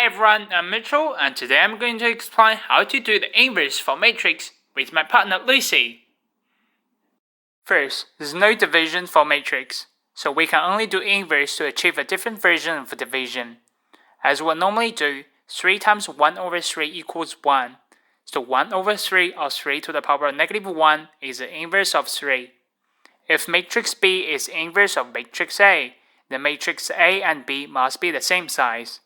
Hi everyone, I'm Mitchell, and today I'm going to explain how to do the inverse for matrix with my partner Lucy. First, there's no division for matrix, so we can only do inverse to achieve a different version of division. As we'll normally do, 3 times 1 over 3 equals 1. So 1 over 3 or 3 to the power of negative 1 is the inverse of 3. If matrix B is inverse of matrix A, then matrix A and B must be the same size.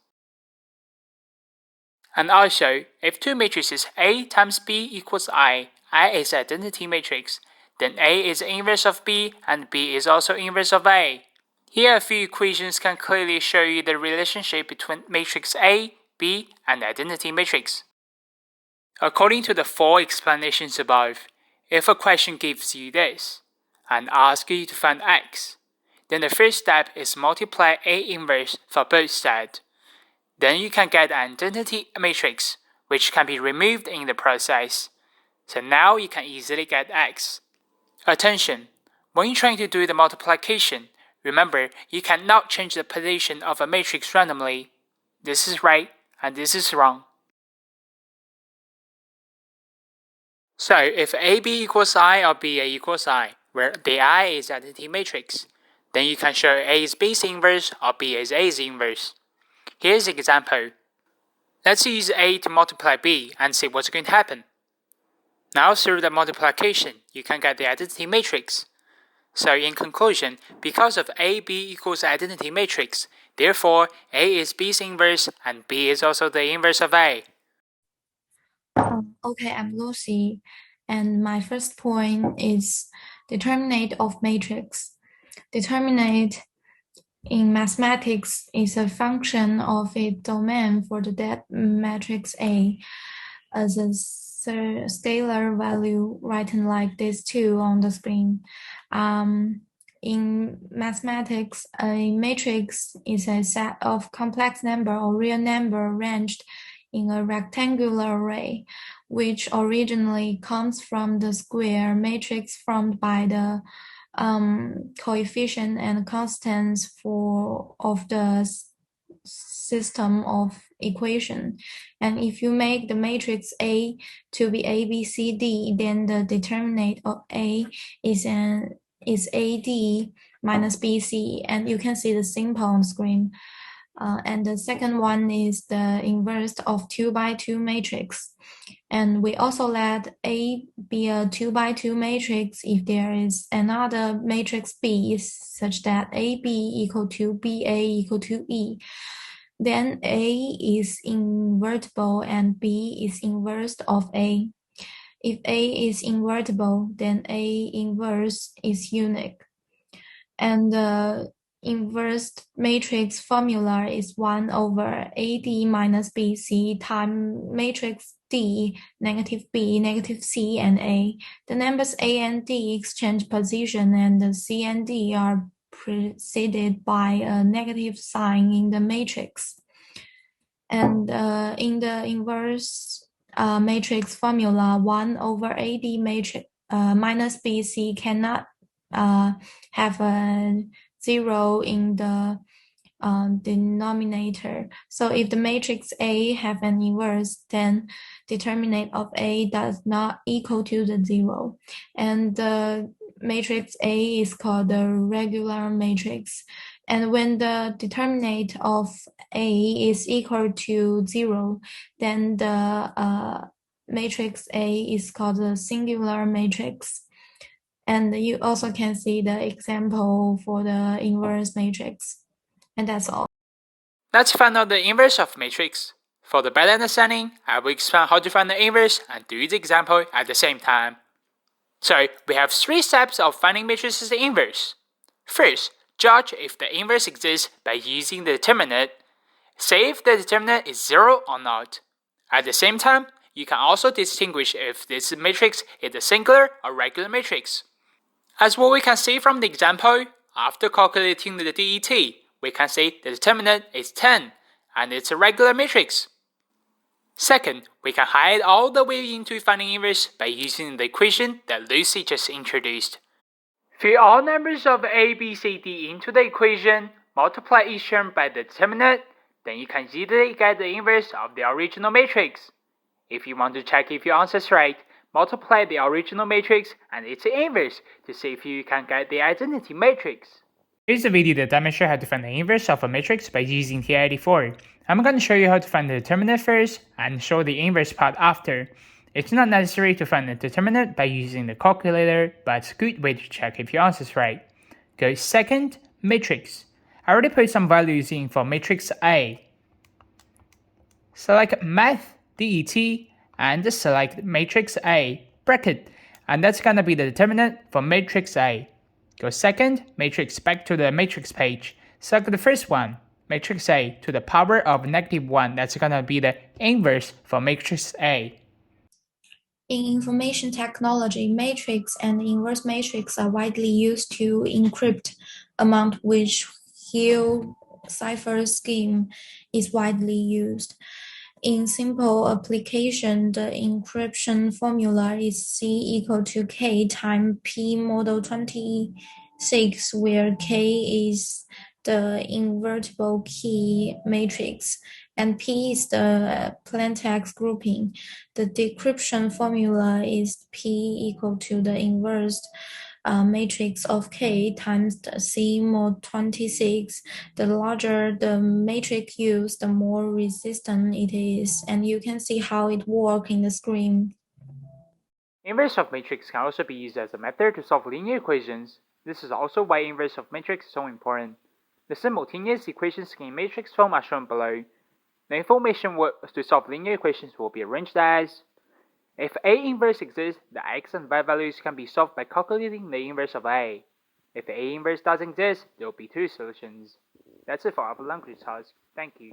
And also, if two matrices A times B equals I is identity matrix, then A is inverse of B and B is also inverse of A. Here a few equations can clearly show you the relationship between matrix A, B, and identity matrix. According to the 4 explanations above, if a question gives you this, and asks you to find x, then the first step is multiply A inverse for both sides. Then you can get an identity matrix, which can be removed in the process. So now you can easily get x. Attention! When you're trying to do the multiplication, remember you cannot change the position of a matrix randomly. This is right and this is wrong. So if AB equals I or BA equals I, where the I is identity matrix, then you can show A is B's inverse or B is A's inverse. Here's an example. Let's use A to multiply B and see what's going to happen. Now through the multiplication, you can get the identity matrix. So in conclusion, because of AB equals identity matrix, therefore A is B's inverse and B is also the inverse of A. Okay, I'm Lucy, and my first point is determinant of matrix. Determinant in mathematics is a function of its domain for the depth matrix A as a scalar value written like this too on the screen. In mathematics, a matrix is a set of complex number or real number arranged in a rectangular array, which originally comes from the square matrix formed by the coefficient and constants of the system of equation. And if you make the matrix A to be A, B, C, D, then the determinant of A is AD minus BC, and you can see the symbol on screen. And the second one is the inverse of 2 by 2 matrix. And we also let A be a 2 by 2 matrix if there is another matrix B such that AB equal to BA equal to E. Then A is invertible and B is inverse of A. If A is invertible, then A inverse is unique. And the inverse matrix formula is 1 over AD minus BC times matrix D, negative B, negative C, and A. The numbers A and D exchange position, and the C and D are preceded by a negative sign in the matrix. And in the inverse matrix formula, 1 over AD matrix minus BC cannot have a 0 in the denominator. So if the matrix A have an inverse, then determinant of A does not equal to the 0. And the matrix A is called the regular matrix. And when the determinant of A is equal to 0, then the matrix A is called the singular matrix. And you also can see the example for the inverse matrix. And that's all. Let's find out the inverse of matrix. For the better understanding, I will explain how to find the inverse and do the example at the same time. So we have 3 steps of finding matrices inverse. First, judge if the inverse exists by using the determinant. Say if the determinant is 0 or not. At the same time, you can also distinguish if this matrix is a singular or regular matrix. As what we can see from the example, after calculating the DET, we can say the determinant is 10, and it's a regular matrix. Second, we can hide all the way into finding inverse by using the equation that Lucy just introduced. Feed all numbers of A, B, C, D into the equation, multiply each term by the determinant, then you can easily get the inverse of the original matrix. If you want to check if your answer is right, multiply the original matrix and its inverse to see if you can get the identity matrix. Here's a video that demonstrates how to find the inverse of a matrix by using TI-84. I'm going to show you how to find the determinant first and show the inverse part after. It's not necessary to find the determinant by using the calculator, but it's a good way to check if your answer is right. Go second, matrix. I already put some values in for matrix A. Select math, DET, and select matrix A, bracket, and that's gonna be the determinant for matrix A. Go second, matrix back to the matrix page. Select the first one, matrix A, to the power of -1, that's gonna be the inverse for matrix A. In information technology, matrix and inverse matrix are widely used to encrypt, among which Hill cipher scheme is widely used. In simple application, the encryption formula is C equal to K times P model 26, where K is the invertible key matrix and P is the plaintext grouping. The decryption formula is P equal to the inverse matrix of K times the C mod 26. The larger the matrix used, the more resistant it is, and you can see how it works in the screen. Inverse of matrix can also be used as a method to solve linear equations. This is also why inverse of matrix is so important. The simultaneous equations in matrix form are shown below. The information to solve linear equations will be arranged as: if A inverse exists, the x and y values can be solved by calculating the inverse of A. If A inverse doesn't exist, there will be two solutions. That's it for our language task. Thank you.